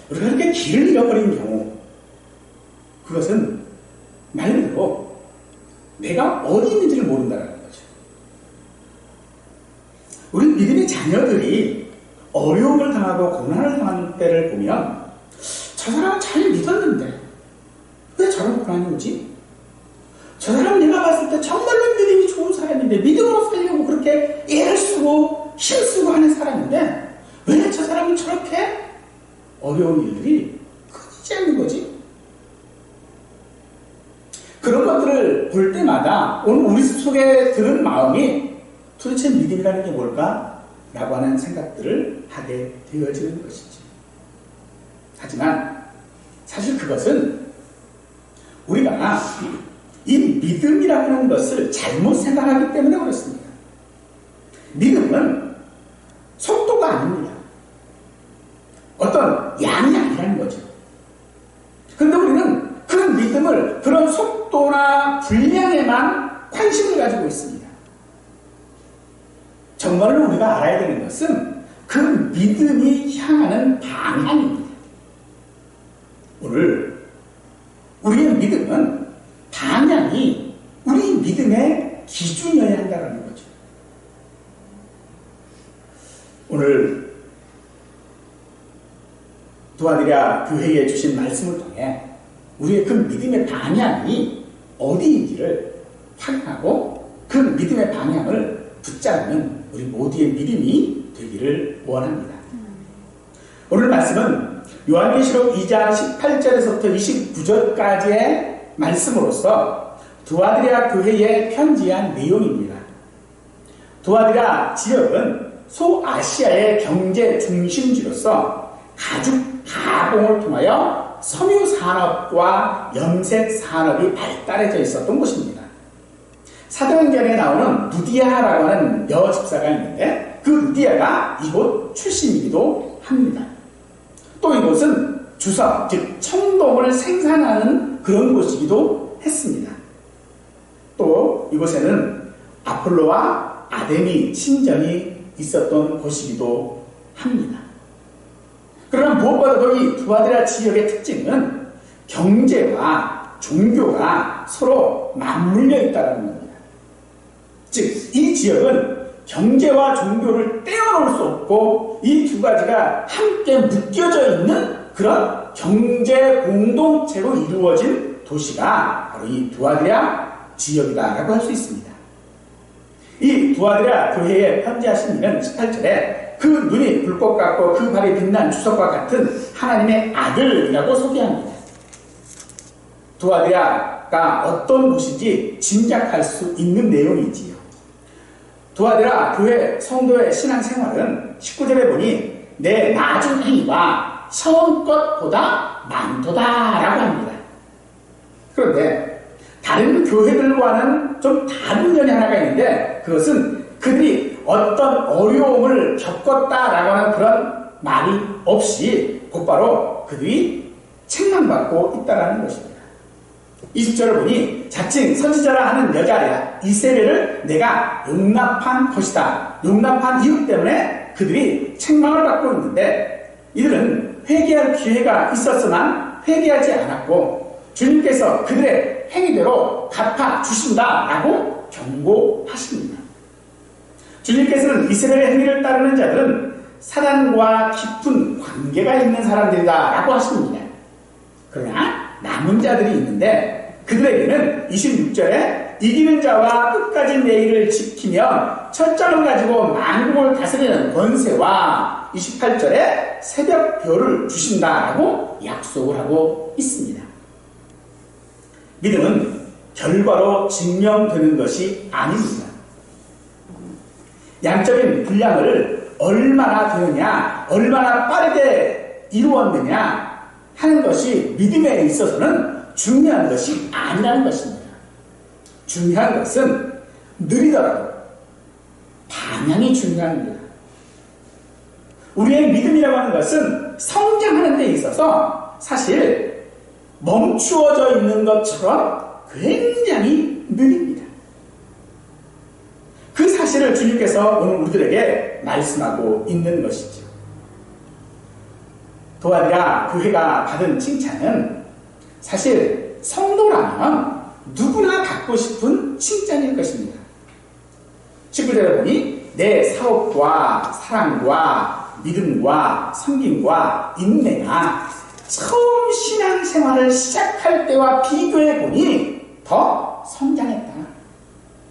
우리가 이렇게 길을 잃어버린 경우, 그것은 말 그대로 내가 어디 있는지를 모른다는 거죠. 우리 믿음의 자녀들이 어려움을 당하고 고난을 당하는 때를 보면 저 사람은 잘 믿었는데 왜 저런 고난이 오지? 저 사람 내가 봤을 때 정말로 믿음이 좋은 사람인데 믿음으로 살려고 그렇게 애를 쓰고 힘쓰고 하는 사람인데 왜 저 사람은 저렇게 어려운 일들이 끊이지 않는 거지? 그런 것들을 볼 때마다 오늘 우리 속에 들은 마음이 도대체 믿음이라는 게 뭘까? 라고 하는 생각들을 하게 되어지는 것이지. 하지만 사실 그것은 우리가 이 믿음이라고 하는 것을 잘못 생각하기 때문에 그렇습니다. 믿음은 속도가 아닙니다. 어떤 양이 아니라는 거죠. 그런데 우리는 그런 믿음을 그런 속도나 분량에만 관심을 가지고 있습니다. 정말로 우리가 알아야 되는 것은 그 믿음이 향하는 방향입니다. 오늘 우리의 믿음은 방향이 우리 믿음의 기준이어야 한다는 거죠. 오늘 도와드려 교회에 주신 말씀을 통해 우리의 그 믿음의 방향이 어디인지를 확인하고 그 믿음의 방향을 붙잡는 우리 모두의 믿음이 되기를 원합니다. 오늘 말씀은 요한계시록 2장 18절에서부터 29절까지의 말씀으로서 두아드리아 교회에 편지한 내용입니다. 두아드리아 지역은 소아시아의 경제 중심지로서 가죽 가공을 통하여 섬유 산업과 염색 산업이 발달해져 있었던 곳입니다. 사도행전에 나오는 루디아라고 하는 여집사가 있는데 그 루디아가 이곳 출신이기도 합니다. 또 이곳은 주석, 즉 청동을 생산하는 그런 곳이기도 했습니다. 또 이곳에는 아폴로와 아데미 신전이 있었던 곳이기도 합니다. 그러나 무엇보다도 이 두아드리아 지역의 특징은 경제와 종교가 서로 맞물려 있다는 겁니다. 즉, 이 지역은 경제와 종교를 떼어놓을 수 없고 이 두 가지가 함께 묶여져 있는 그런 경제 공동체로 이루어진 도시가 바로 이 두아드리아 지역이다라고 할 수 있습니다. 이 두아드리아 교회에 편지하신 이는 18절에 그 눈이 불꽃 같고 그 발이 빛난 주석과 같은 하나님의 아들이라고 소개합니다. 두아드리아가 어떤 곳인지 짐작할 수 있는 내용이지요. 두아드리아 교회 성도의 신앙생활은 19절에 보니 내 나중 행위가 처음 것보다 많도다라고 합니다. 그런데 다른 교회들과는 좀 다른 면이 하나가 있는데 그것은 그들이 어떤 어려움을 겪었다라고 하는 그런 말이 없이 곧바로 그들이 책망받고 있다는 것입니다. 20절을 보니 자칭 선지자라 하는 여자 이세벨을 내가 용납한 것이다. 용납한 이유 때문에 그들이 책망을 받고 있는데 이들은 회개할 기회가 있었으나 회개하지 않았고 주님께서 그들의 행위대로 갚아주신다라고 경고하십니다. 주님께서는 이스라엘의 행위를 따르는 자들은 사단과 깊은 관계가 있는 사람들이다라고 하십니다. 그러나 남은 자들이 있는데 그들에게는 26절에 이기는 자와 끝까지 내일을 지키며 철저를 가지고 만국을 다스리는 권세와 28절에 새벽별을 주신다라고 약속을 하고 있습니다. 믿음은 결과로 증명되는 것이 아닙니다. 양적인 분량을 얼마나 되느냐, 얼마나 빠르게 이루었느냐 하는 것이 믿음에 있어서는 중요한 것이 아니라는 것입니다. 중요한 것은 느리더라도 방향이 중요한 겁니다. 우리의 믿음이라고 하는 것은 성장하는 데 있어서 사실 멈추어져 있는 것처럼 굉장히 느립니다. 그 사실을 주님께서 오늘 우리들에게 말씀하고 있는 것이죠. 도안이라 교회가 받은 칭찬은 사실 성도라면 누구나 받고 싶은 칭찬일 것입니다. 19절에 보니 내 사업과 사랑과 믿음과 섬김과 인내가 처음 신앙생활을 시작할 때와 비교해 보니 더 성장했다,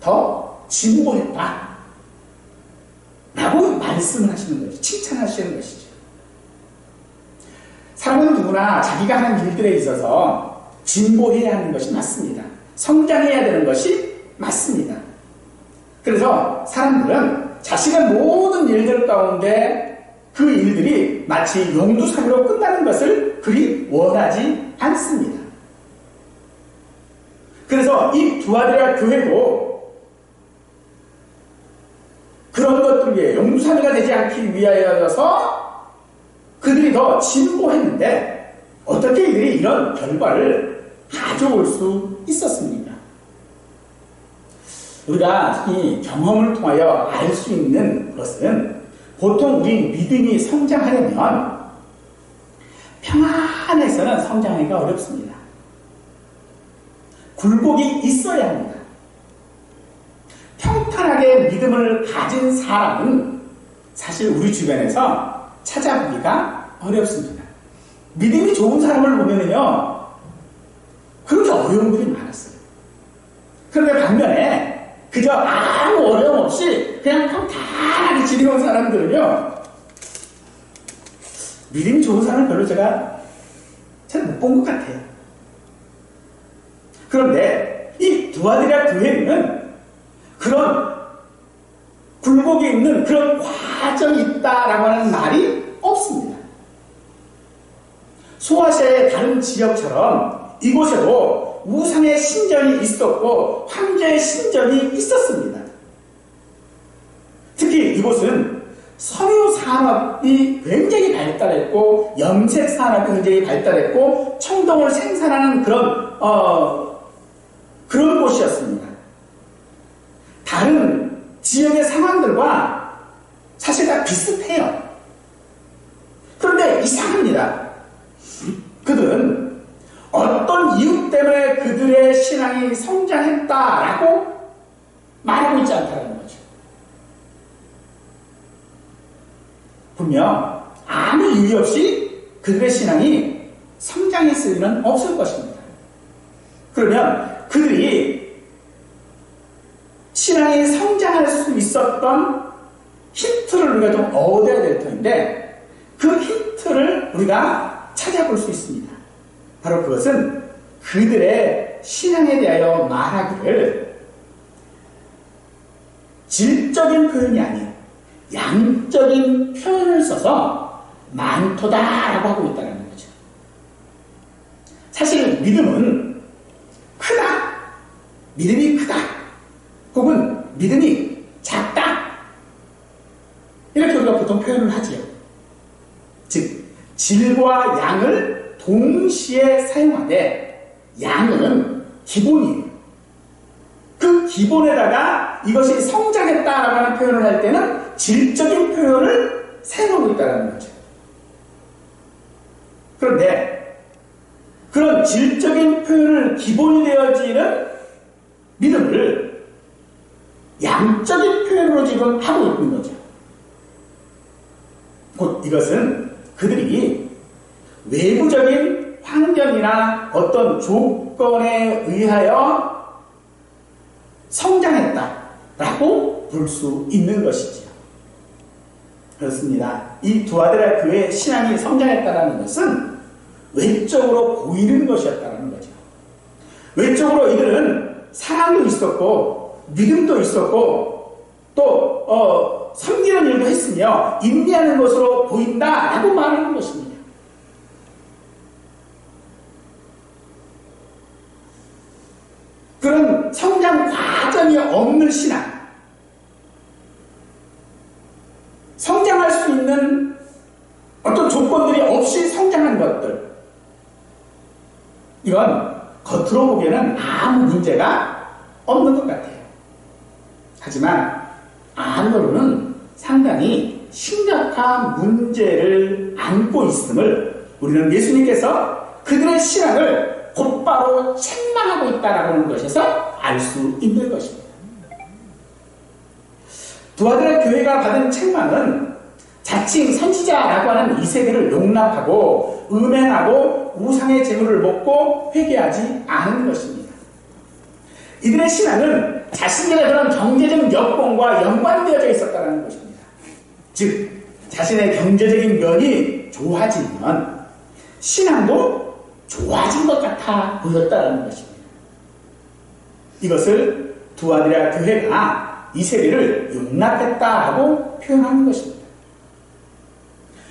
더 진보했다 라고 말씀을 하시는 것이죠. 칭찬하시는 것이죠. 사람은 누구나 자기가 하는 일들에 있어서 진보해야 하는 것이 맞습니다. 성장해야 되는 것이 맞습니다. 그래서 사람들은 자신의 모든 일들 가운데 그 일들이 마치 용두사미로 끝나는 것을 그리 원하지 않습니다. 그래서 이 두아디라 교회도 그런 것들 위해 용두사미가 되지 않기 위하여서 그들이 더 진보했는데 어떻게 이들이 이런 결과를 가져올 수 있었습니까? 우리가 이 경험을 통하여 알 수 있는 것은 보통 우리 믿음이 성장하려면 평안에서는 성장하기가 어렵습니다. 굴곡이 있어야 합니다. 평탄하게 믿음을 가진 사람은 사실 우리 주변에서 찾아보기가 어렵습니다. 믿음이 좋은 사람을 보면요, 그렇게 어려운 분이 많았어요. 그런데 반면에 그저 아무 어려움 없이 그냥 평탄하게 지내온 사람들은요, 믿음이 좋은 사람을 별로 제가 잘 못 본 것 같아요. 그런데 이 두아디라 교회는 그런 굴곡이 있는 그런 과정이 있다라고 하는 말이 없습니다. 소아시아의 다른 지역처럼 이곳에도 우상의 신전이 있었고 황제의 신전이 있었습니다. 특히 이곳은 석유 산업이 굉장히 발달했고 염색 산업이 굉장히 발달했고 청동을 생산하는 그런 곳이었습니다. 다른 지역의 상황들과 사실 다 비슷해요. 그런데 이상합니다. 그들은 어떤 이유 때문에 그들의 신앙이 성장했다라고 말하고 있지 않다는 거죠. 분명 아무 이유 없이 그들의 신앙이 성장했을 리는 없을 것입니다. 그러면 그들이 신앙이 성장할 수 있었던 힌트를 우리가 좀 얻어야 될 터인데 그 힌트를 우리가 찾아볼 수 있습니다. 바로 그것은 그들의 신앙에 대하여 말하기를 질적인 표현이 아닌 양적인 표현을 써서 많도다라고 하고 있다는 거죠. 사실 믿음은 크다, 믿음이 크다, 혹은 믿음이 작다, 이렇게 우리가 보통 표현을 하지요. 즉 질과 양을 동시에 사용하되 양은 기본이에요. 그 기본에다가 이것이 성장했다라고 하는 표현을 할 때는 질적인 표현을 사용하고 있다는 거죠. 그런데 그런 질적인 표현을 기본이 되어지는 믿음을 양적인 표현으로 지금 하고 있는 거죠. 곧 이것은 그들이 외부적인 환경이나 어떤 조건에 의하여 성장했다라고 볼 수 있는 것이지요. 그렇습니다. 이 두아디라 교회의 신앙이 성장했다는 것은 외적으로 보이는 것이었다는 거죠. 외적으로 이들은 사랑도 있었고 믿음도 있었고 또 섬기는 일도 했으며 인내하는 것으로 보인다라고 말하는 것입니다. 그런 성장 과정이 없는 신앙, 성장할 수 있는 어떤 조건들이 없이 성장한 것들, 이건 겉으로 보기에는 아무 문제가 없는 것 같아요. 하지만 안으로는 상당히 심각한 문제를 안고 있음을 우리는 예수님께서 그들의 신앙을 곧바로 책망하고 있다라고 하는 것에서 알 수 있는 것입니다. 두아드라 교회가 받은 책망은 자칭 선지자라고 하는 이세벨을 용납하고 음행하고 우상의 재물을 먹고 회개하지 않은 것입니다. 이들의 신앙은 자신들의 그런 경제적 여건과 연관되어져 있었다는 것입니다. 즉 자신의 경제적인 면이 좋아지면 신앙도 좋아진 것 같아 보였다는 것입니다. 이것을 두아드라 교회가 이세벨을 용납했다라고 표현하는 것입니다.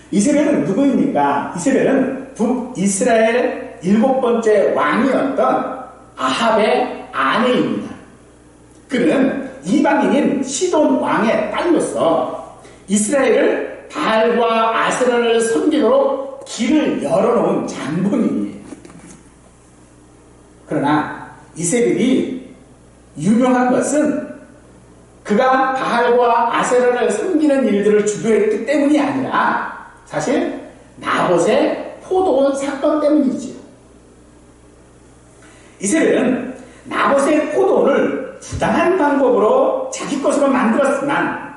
이세벨은 누구입니까? 이세벨은 북이스라엘 7번째 왕이었던 아합의 아내입니다. 그는 이방인인 시돈 왕의 딸로서 이스라엘을 바알과 아세라를 섬기도록 길을 열어놓은 장본인이에요. 그러나 이세벨이 유명한 것은 그가 바알과 아세라를 섬기는 일들을 주도했기 때문이 아니라 사실 나봇의 포도원 사건 때문이지요. 이세벨은 나봇의 포도원을 부당한 방법으로 자기 것으로 만들었지만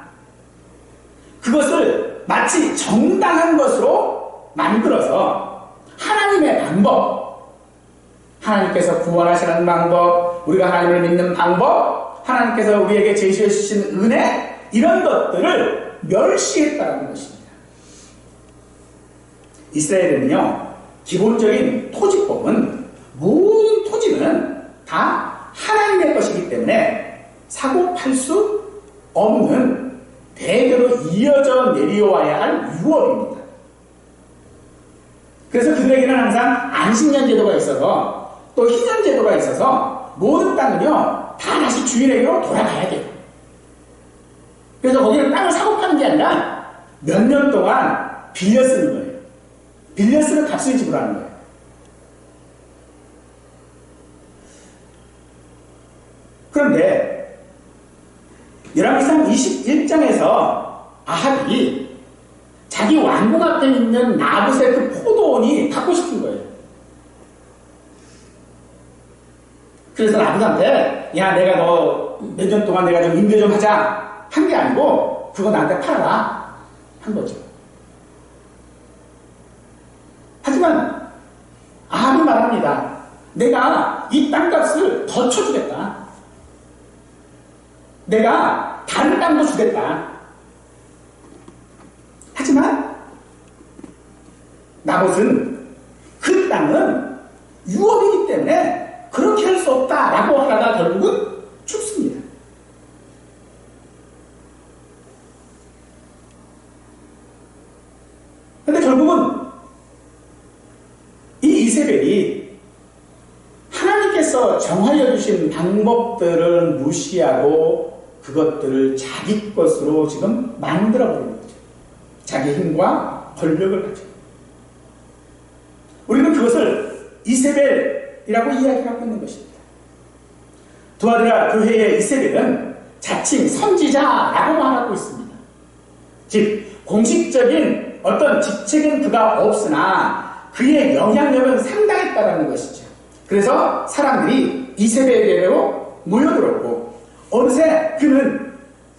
그것을 마치 정당한 것으로 만들어서 하나님의 방법, 하나님께서 구원하시는 방법, 우리가 하나님을 믿는 방법, 하나님께서 우리에게 제시해 주신 은혜, 이런 것들을 멸시했다는 것입니다. 이스라엘은요, 기본적인 토지법은 모든 토지는 다 하나님의 것이기 때문에 사고 팔 수 없는 대대로 이어져 내려와야 할 유업입니다. 그래서 그들에게는 항상 안식년 제도가 있어서 또 희년 제도가 있어서 모든 땅은요 다 다시 주인에게로 돌아가야 돼요. 그래서 거기는 땅을 사고 파는 게 아니라 몇 년 동안 빌려 쓰는 거예요. 빌려 쓰는 값을 지불하는 거예요. 그런데 열왕기상 21장에서 아합이 자기 왕궁 앞에 있는 나봇의 그 포도원이 갖고 싶은 거예요. 그래서 나봇한테 야 내가 너 몇 년 동안 내가 좀 임대 좀 하자 한 게 아니고 그거 나한테 팔아라 한 거죠. 하지만 아합이 말합니다. 내가 이 땅값을 더 쳐주겠다. 내가 다른 땅도 주겠다. 하지만 나봇은 그 땅은 유업이기 때문에 그렇게 할 수 없다라고 하다가 결국은 죽습니다. 그런데 결국은 이 이세벨이 하나님께서 정하여 주신 방법들을 무시하고 그것들을 자기 것으로 지금 만들어버리는 거죠. 자기 힘과 권력을 가지고. 우리는 그것을 이세벨이라고 이야기하고 있는 것입니다. 두아드라 교회의 이세벨은 자칭 선지자라고 말하고 있습니다. 즉 공식적인 어떤 직책은 그가 없으나 그의 영향력은 상당했다는 것이죠. 그래서 사람들이 이세벨에게로 모여들었고 어느새 그는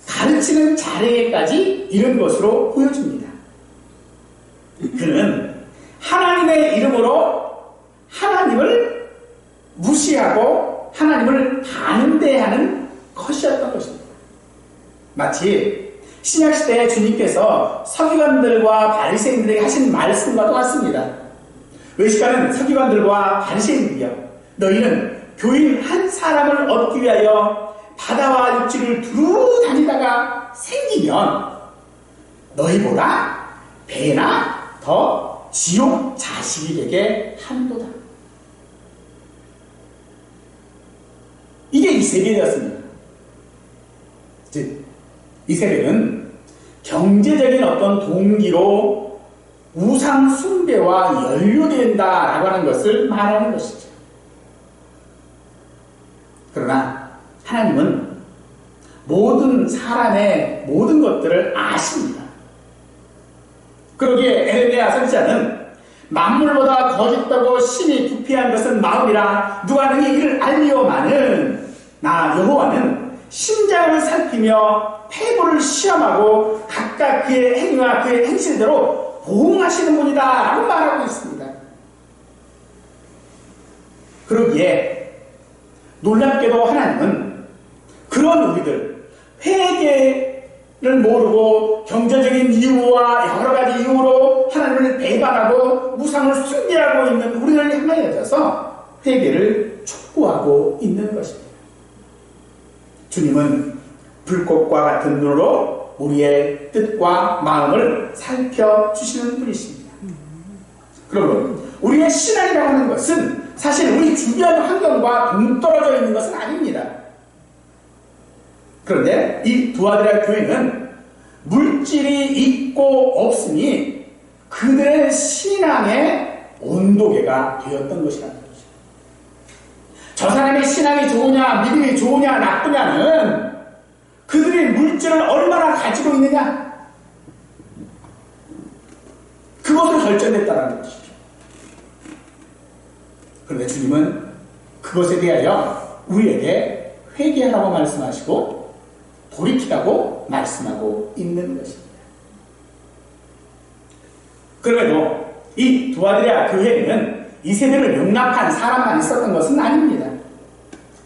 가르치는 자리에까지 이른 것으로 보여집니다. 그는 하나님의 이름으로 하나님을 무시하고 하나님을 반대하는 것이었던 것입니다. 마치 신약시대에 주님께서 서기관들과 바리새인들에게 하신 말씀과 똑같습니다. 외식하는 서기관들과 바리새인들이여, 너희는 교인 한 사람을 얻기 위하여 바다와 육지를 두루 다니다가 생기면 너희보다 배나 더 지옥 자식이 되게 한도다. 이게 이세벨이었습니다. 즉 이세벨은 경제적인 어떤 동기로 우상 숭배와 연루된다라고 하는 것을 말하는 것이죠. 그러나 하나님은 모든 사람의 모든 것들을 아십니다. 그러기에 에레미야 선지자는 만물보다 거짓되고 심히 부패한 것은 마음이라 누가 능히 이를 알리오마는 나 여호와는 심장을 살피며 폐부를 시험하고 각각 그의 행위와 그의 행실대로 보응하시는 분이다 라고 말하고 있습니다. 그러기에 놀랍게도 하나님은 그런 우리들 회개를 모르고 경제적인 이유와 여러 가지 이유로 하나님을 배반하고 무상을 숭배하고 있는 우리를 향하여서 회개를 촉구하고 있는 것입니다. 주님은 불꽃과 같은 눈으로 우리의 뜻과 마음을 살펴주시는 분이십니다. 그러므로 우리의 신앙이라고 하는 것은 사실 우리 주변 환경과 동떨어져 있는 것은 아닙니다. 그런데 이 두아디라 교회는 물질이 있고 없으니 그들의 신앙의 온도계가 되었던 것이라는 거죠. 저 사람의 신앙이 좋으냐 믿음이 좋으냐 나쁘냐는 그들이 물질을 얼마나 가지고 있느냐 그것으로 결정됐다는 것이죠. 그런데 주님은 그것에 대하여 우리에게 회개하라고 말씀하시고 돌이키라고 말씀하고 있는 것입니다. 그럼에도 이 두아디라 교회에는 이 세대를 용납한 사람만 있었던 것은 아닙니다.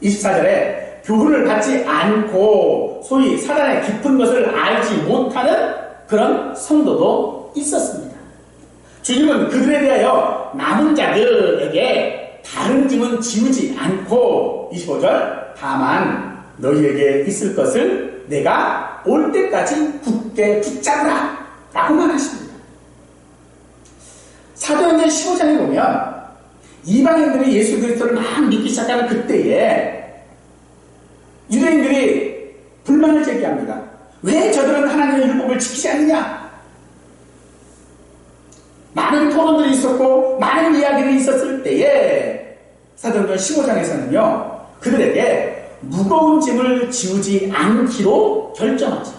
24절에 교훈을 받지 않고 소위 사단의 깊은 것을 알지 못하는 그런 성도도 있었습니다. 주님은 그들에 대하여 남은 자들에게 다른 짐은 지우지 않고 25절 다만 너희에게 있을 것을 내가 올 때까지 굳게 붙잡으라 라고 말하십니다. 사도행전 15장에 보면 이방인들이 예수 그리스도를 막 믿기 시작하는 그때에 유대인들이 불만을 제기합니다. 왜 저들은 하나님의 율법을 지키지 않느냐? 많은 토론들이 있었고 많은 이야기들이 있었을 때에 사도행전 15장에서는요 그들에게 무거운 짐을 지우지 않기로 결정하죠.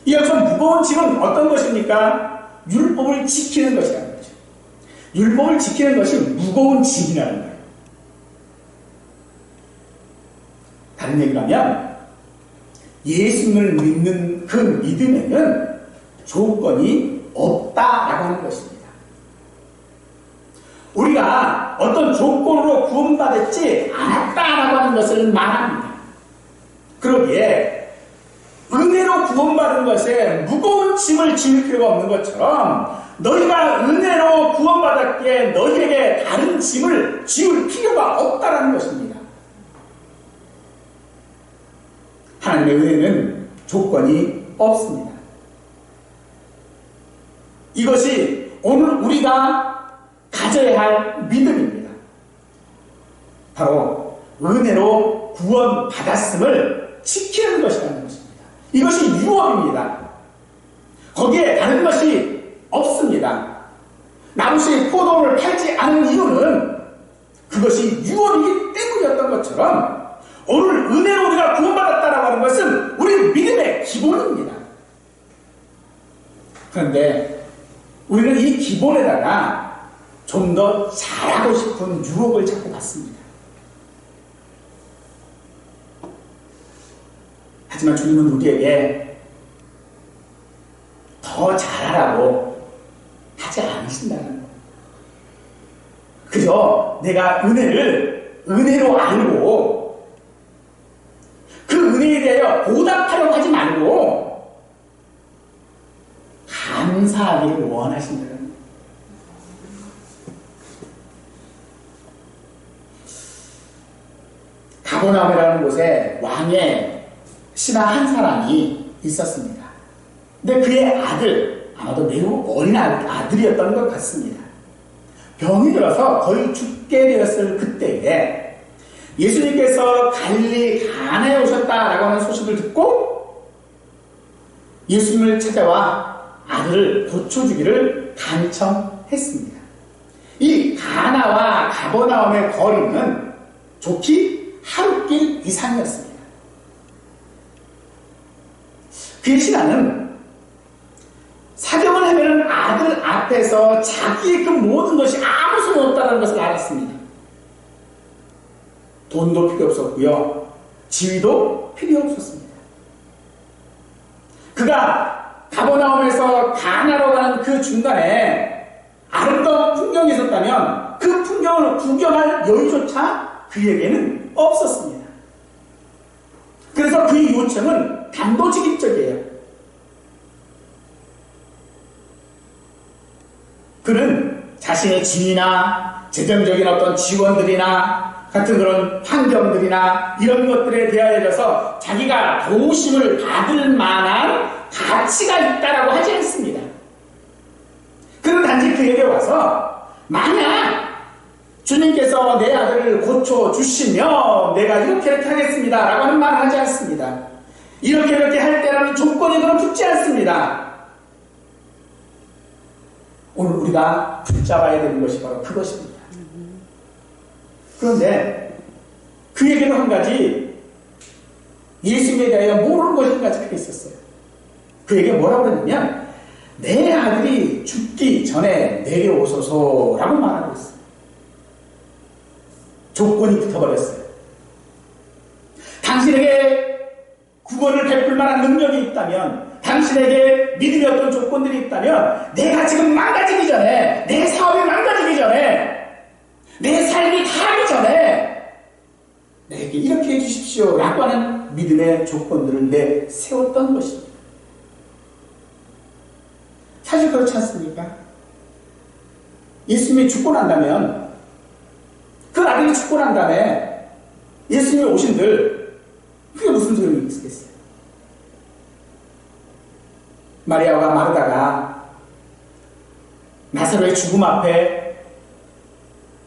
이어서 무거운 짐은 어떤 것입니까? 율법을 지키는 것이라는 거죠. 율법을 지키는 것이 무거운 짐이라는 거예요. 다른 얘기로 하면 예수님을 믿는 그 믿음에는 조건이 없다라고 하는 것입니다. 우리가 어떤 조건으로 구원받았지 않았다라고 하는 것을 말합니다. 그러기에 은혜로 구원받은 것에 무거운 짐을 지을 필요가 없는 것처럼 너희가 은혜로 구원받았기에 너희에게 다른 짐을 지을 필요가 없다라는 것입니다. 하나님의 은혜는 조건이 없습니다. 이것이 오늘 우리가 가져야 할 믿음입니다. 바로 은혜로 구원받았음을 지키는 것이라는 것입니다. 이것이 유업입니다. 거기에 다른 것이 없습니다. 나무새 포도를 팔지 않은 이유는 그것이 유업이기 때문이었던 것처럼 오늘 은혜로 우리가 구원받았다라고 하는 것은 우리 믿음의 기본입니다. 그런데 우리는 이 기본에다가 좀 더 잘하고 싶은 유혹을 자꾸 받습니다. 하지만 주님은 우리에게 더 잘하라고 하지 않으신다는 거예요. 그저 내가 은혜로 알고 그 은혜에 대하여 보답하려고 하지 말고 감사하기를 원하신다는 거예요. 가버나움이라는 곳에 왕의 신하 한 사람이 있었습니다. 근데 그의 아들, 아마도 매우 어린 아들이었던 것 같습니다. 병이 들어서 거의 죽게 되었을 그때에 예수님께서 갈릴리 가나에 오셨다라고 하는 소식을 듣고 예수님을 찾아와 아들을 고쳐주기를 간청했습니다. 이 가나와 가버나움의 거리는 좋기 하루길 이상이었습니다. 그의 신하는 사경을 헤매는 아들 앞에서 자기의 그 모든 것이 아무 소용없다는 것을 알았습니다. 돈도 필요 없었고요. 지위도 필요 없었습니다. 그가 가버나움에서 가나로 가는 그 중간에 아름다운 풍경이 있었다면 그 풍경을 구경할 여유조차 그에게는 없었습니다. 그래서 그의 요청은 단도직입적이에요. 그는 자신의 지위나 재정적인 어떤 지원들이나 같은 그런 환경들이나 이런 것들에 대하여서 자기가 도우심을 받을 만한 가치가 있다라고 하지 않습니다. 그는 단지 그에게 와서 만약 주님께서 내 아들을 고쳐주시면 내가 이렇게 하겠습니다 라고 하는 말을 하지 않습니다. 이렇게 할 때라는 조건이 그는 붙지 않습니다. 오늘 우리가 붙잡아야 되는 것이 바로 그것입니다. 그런데 그에게도 한 가지 예수님에 대하여 모르는 것이 한 가지가 있었어요. 그에게 뭐라고 그랬냐면 내 아들이 죽기 전에 내려오소서라고 말하고 있어요. 조건이 붙어버렸어요. 당신에게 구원을 베풀 만한 능력이 있다면, 당신에게 믿음의 어떤 조건들이 있다면, 내가 지금 망가지기 전에, 내 사업이 망가지기 전에, 내 삶이 다하기 전에 내게 이렇게 해주십시오 라고 하는 믿음의 조건들을 내세웠던 것입니다. 사실 그렇지 않습니까? 예수님이 죽고 난 다음에, 그 아들이 죽고 난 다음에 예수님이 오신들 그게 무슨 소용이 있겠어요? 마리아와 마르다가 나사로의 죽음 앞에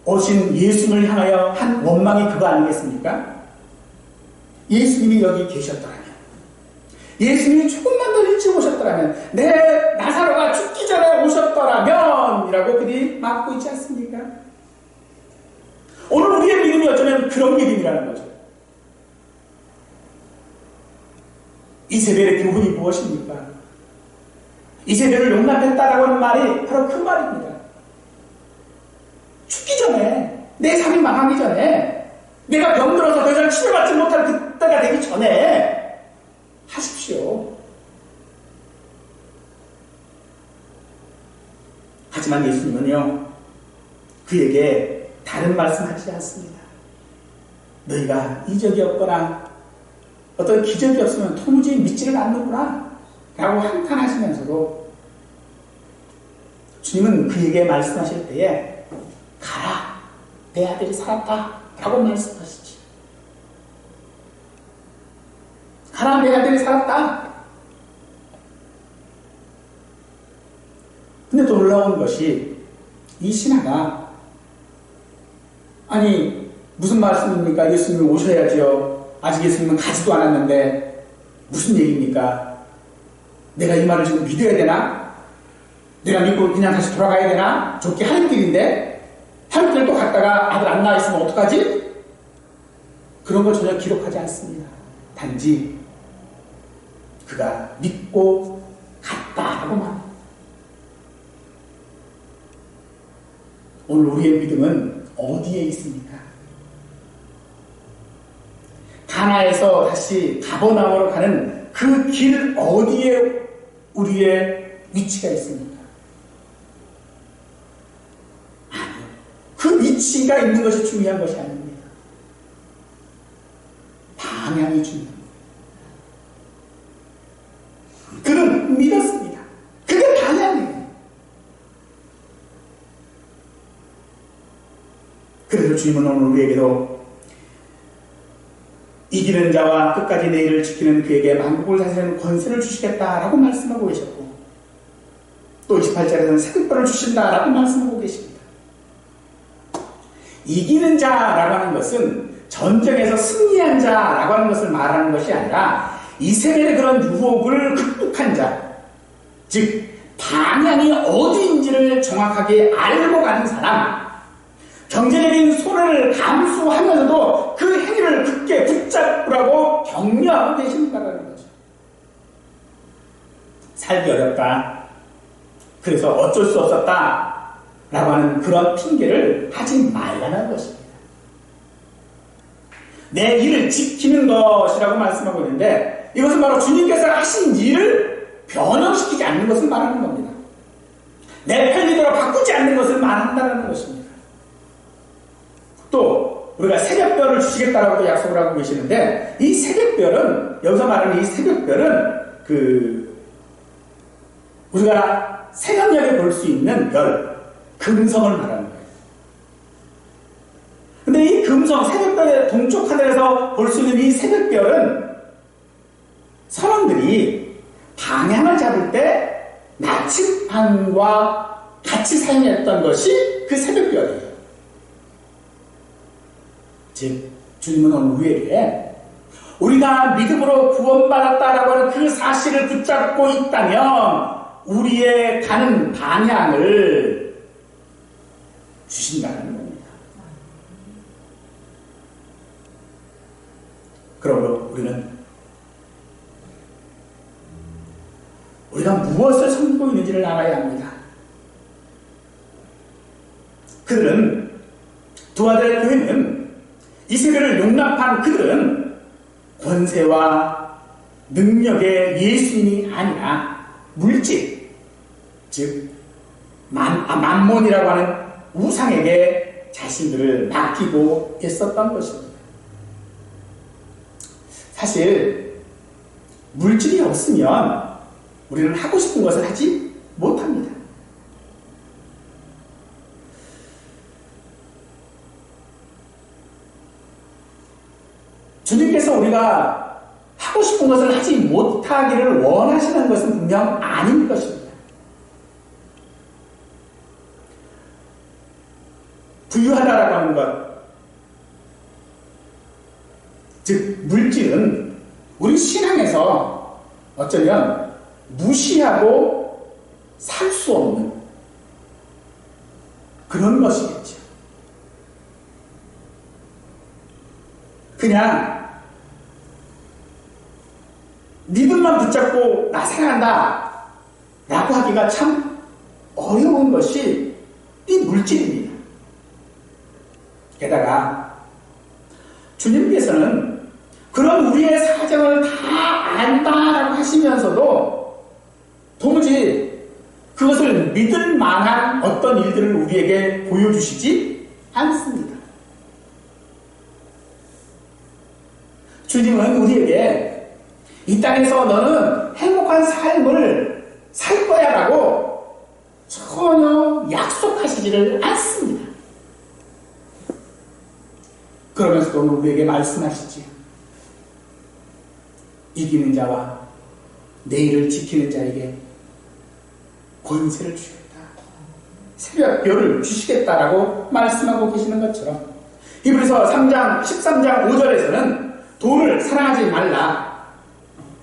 오신 예수님을 향하여 한 원망이 그거 아니겠습니까? 예수님이 여기 계셨더라면, 예수님이 조금만 더 일찍 오셨더라면, 내 나사로가 죽기 전에 오셨더라면 이라고 그들이 막고 있지 않습니까? 오늘 우리의 믿음이 어쩌면 그런 믿음이라는 거죠. 이세벨의 교훈이 무엇입니까? 이세벨을 용납했다라고 하는 말이 바로 그 말입니다. 죽기 전에, 내 삶이 망하기 전에, 내가 병들어서 더 이상 치료받지 못할 그때가 되기 전에 하십시오. 하지만 예수님은요, 그에게 다른 말씀하지 않습니다. 너희가 이적이 없거나 어떤 기적이 없으면 도무지 믿지를 않는구나 라고 한탄하시면서도 주님은 그에게 말씀하실 때에 가라, 내 아들이 살았다 라고 말씀하시지. 가라, 내 아들이 살았다. 근데 또 놀라운 것이 이 신하가, 아니 무슨 말씀입니까? 예수님이 오셔야죠. 아직 예수님은 가지도 않았는데 무슨 얘기입니까? 내가 이 말을 지금 믿어야 되나? 내가 믿고 그냥 다시 돌아가야 되나? 좋게 하는 길인데 하는 길도 갔다가 아들 안 나와 있으면 어떡하지? 그런 걸 전혀 기록하지 않습니다. 단지 그가 믿고 갔다라고 말합니다. 오늘 우리의 믿음은 어디에 있습니까? 가나에서 다시 가버나움으로 가는 그 길 어디에 우리의 위치가 있습니까? 아니요. 그 위치가 있는 것이 중요한 것이 아닙니다. 방향이 중요합니다. 그는 믿었습니다. 그게 방향이에요. 그래서 주님은 오늘 우리에게도 이기는 자와 끝까지 내 일을 지키는 그에게 만국을 다스리는 권세를 주시겠다라고 말씀하고 계셨고, 또 28절에서는 새 특권을 주신다라고 말씀하고 계십니다. 이기는 자라고 하는 것은 전쟁에서 승리한 자라고 하는 것을 말하는 것이 아니라 이세벨의 그런 유혹을 극복한 자, 즉 방향이 어디인지를 정확하게 알고 가는 사람, 경제적인 손해를 감수하면서도 그 행위를 굳게 붙잡으라고 격려하고 계십니다라는 거죠. 살기 어렵다, 그래서 어쩔 수 없었다 라고 하는 그런 핑계를 하지 말라는 것입니다. 내 일을 지키는 것이라고 말씀하고 있는데, 이것은 바로 주님께서 하신 일을 변형시키지 않는 것을 말하는 겁니다. 내 편리대로 바꾸지 않는 것을 말한다는 것입니다. 또 우리가 새벽별을 주시겠다라고 약속을 하고 계시는데, 이 새벽별은, 여기서 말하는 이 새벽별은 우리가 새벽녘에 볼 수 있는 별, 금성을 말하는 거예요. 근데 이 금성, 새벽별의 동쪽 하늘에서 볼 수 있는 이 새벽별은 선원들이 방향을 잡을 때 나침반과 같이 사용했던 것이 그 새벽별이에요. 즉, 주님은 오늘 우리에게 우리가 믿음으로 구원받았다라고 하는 그 사실을 붙잡고 있다면 우리의 가는 방향을 주신다는 겁니다. 그러므로 우리가 무엇을 섬기고 있는지를 알아야 합니다. 그들은, 두 아들의 교회는, 이 세대를 용납한 그들은 권세와 능력의 예수님이 아니라 물질, 즉 만몬이라고 하는 우상에게 자신들을 맡기고 있었던 것입니다. 사실 물질이 없으면 우리는 하고 싶은 것을 하지 못합니다. 주님께서 우리가 하고 싶은 것을 하지 못하기를 원하시는 것은 분명 아닌 것입니다. 부유하다라고 하는 것, 즉 물질은 우리 신앙에서 어쩌면 무시하고 살 수 없는 그런 것이겠죠. 그냥 믿음만 붙잡고 나 사랑한다 라고 하기가 참 어려운 것이 이 물질입니다. 게다가 주님께서는 그런 우리의 사정을 다 안다라고 하시면서도 도무지 그것을 믿을 만한 어떤 일들을 우리에게 보여주시지 않습니다. 주님은 우리에게 이 땅에서 너는 행복한 삶을 살 거야 라고 전혀 약속하시지를 않습니다. 그러면서도 우리에게 말씀하시지. 이기는 자와 내일을 지키는 자에게 권세를 주겠다. 새벽별을 주시겠다라고 말씀하고 계시는 것처럼 히브리서 13장 5절에서는 돈을 사랑하지 말라.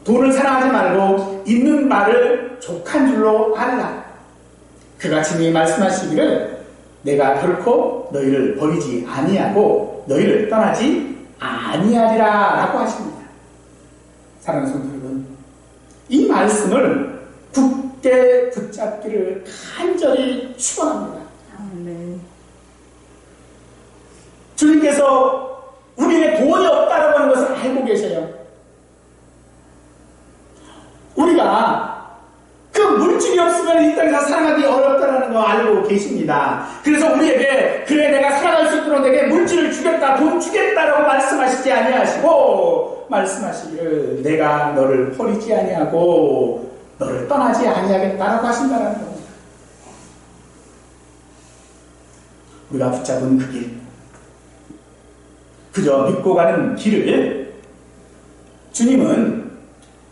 돈을 사랑하지 말고 있는 바를 족한 줄로 알라. 그가 친히 말씀하시기를 내가 결코 너희를 버리지 아니하고 너희를 떠나지 아니하리라 라고 하십니다. 사랑하는 성도 여러분, 이 말씀을 굳게 붙잡기를 간절히 축원합니다. 네. 주님께서 우리에게 돈이 없다라고 하는 것을 알고 계셔요. 우리가 그 물질이 없으면 이 땅에서 살아가기 어렵다는 거 알고 계십니다. 그래서 우리에게 그래 내가 살아갈 수 있도록 내게 물질을 주겠다, 돈 주겠다라고 말씀하시지 아니하시고 말씀하시기를 내가 너를 버리지 아니하고 너를 떠나지 아니하겠다라고 하신다는 겁니다. 우리가 붙잡은 그 길, 그저 믿고 가는 길을 주님은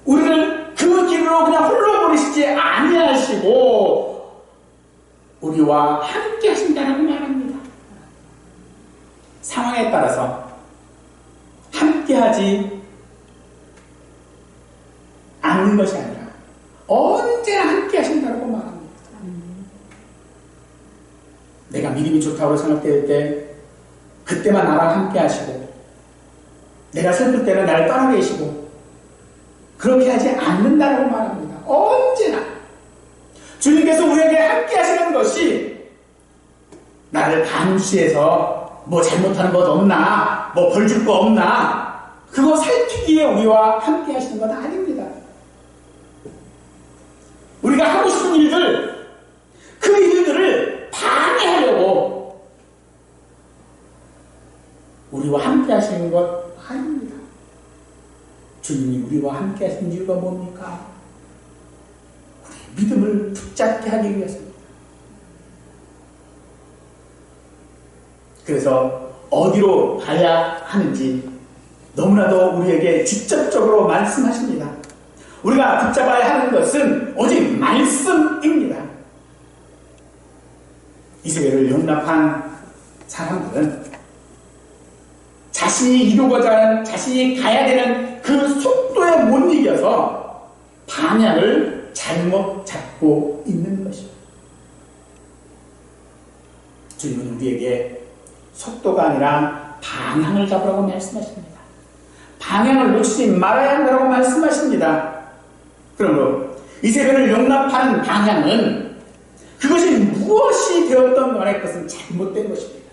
우리를 그 길로 그냥 홀로 보내시지 아니하시고 우리와 함께 하신다는 말합니다. 상황에 따라서 함께 하지 않는 것이 아니라 언제나 함께 하신다고 말합니다. 내가 믿음이 좋다고 생각될 때 그때만 나랑 함께 하시고 내가 슬플 때는 나를 떠나 계시고 그렇게 하지 않는다고 말합니다. 언제나 주님께서 우리에게 하는 것이 나를 감시해서 뭐 잘못하는 것 없나, 뭐 벌 줄 거 없나, 그거 살피기에 우리와 함께 하시는 건 아닙니다. 우리가 하고 싶은 일들, 그 일들을 방해하려고 우리와 함께 하시는 것 아닙니다. 주님이 우리와 함께 하시는 이유가 뭡니까? 우리 믿음을 붙잡게 하기 위해서입니다. 그래서 어디로 가야 하는지 너무나도 우리에게 직접적으로 말씀하십니다. 우리가 붙잡아야 하는 것은 오직 말씀입니다. 이 세계를 용납한 사람들은 자신이 이루고자 하는, 자신이 가야 되는 그 속도에 못 이겨서 방향을 잘못 잡고 있는 것입니다. 주님은 우리에게 속도가 아니라 방향을 잡으라고 말씀하십니다. 방향을 놓치지 말아야 한다고 말씀하십니다. 그러므로 이 세계를 용납하는 방향은 그것이 무엇이 되었던 간에 그것은 잘못된 것입니다.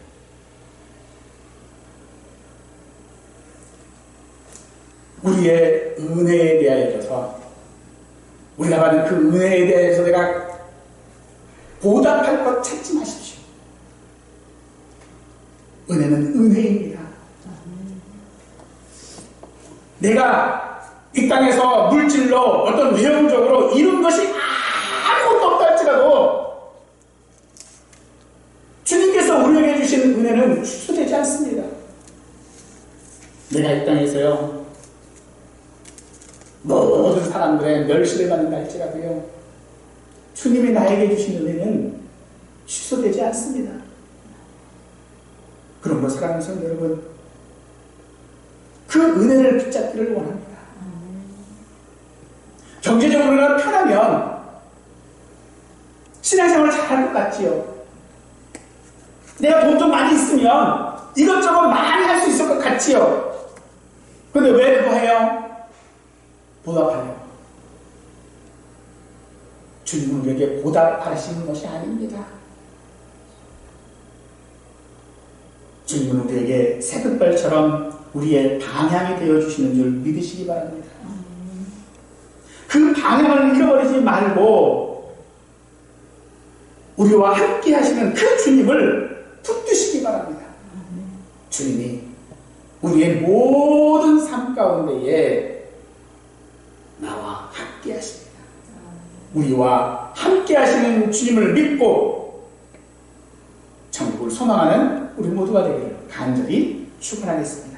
우리의 은혜에 대하여서 우리가 받은 그 은혜에 대해서 내가 보답할 것 찾지 마십시오. 은혜는 은혜입니다. 내가 이 땅에서 물질로 어떤 외형적으로 이룬 것이 아무것도 없다 할지라도 주님께서 우리에게 주신 은혜는 취소되지 않습니다. 내가 이 땅에서요 모든 사람들의 멸시를 받는다 할지라도요 주님이 나에게 주신 은혜는 취소되지 않습니다. 그러므로 사랑하는 성도 여러분, 그 은혜를 붙잡기를 원합니다. 경제적으로 내가 편하면 신앙생활을 잘할 것 같지요. 내가 돈 좀 많이 있으면 이것저것 많이 할 수 있을 것 같지요. 그런데 왜 그거 해요? 보답하려고. 주님은 우리에게 보답하시는 것이 아닙니다. 주님은 우리에게 새벽별처럼 우리의 방향이 되어주시는 줄 믿으시기 바랍니다. 그 방향을 잃어버리지 말고 우리와 함께 하시는 그 주님을 붙드시기 바랍니다. 주님이 우리의 모든 삶 가운데에 나와 함께 하십니다. 우리와 함께 하시는 주님을 믿고 천국을 소망하는 우리 모두가 되기를 간절히 축원하겠습니다.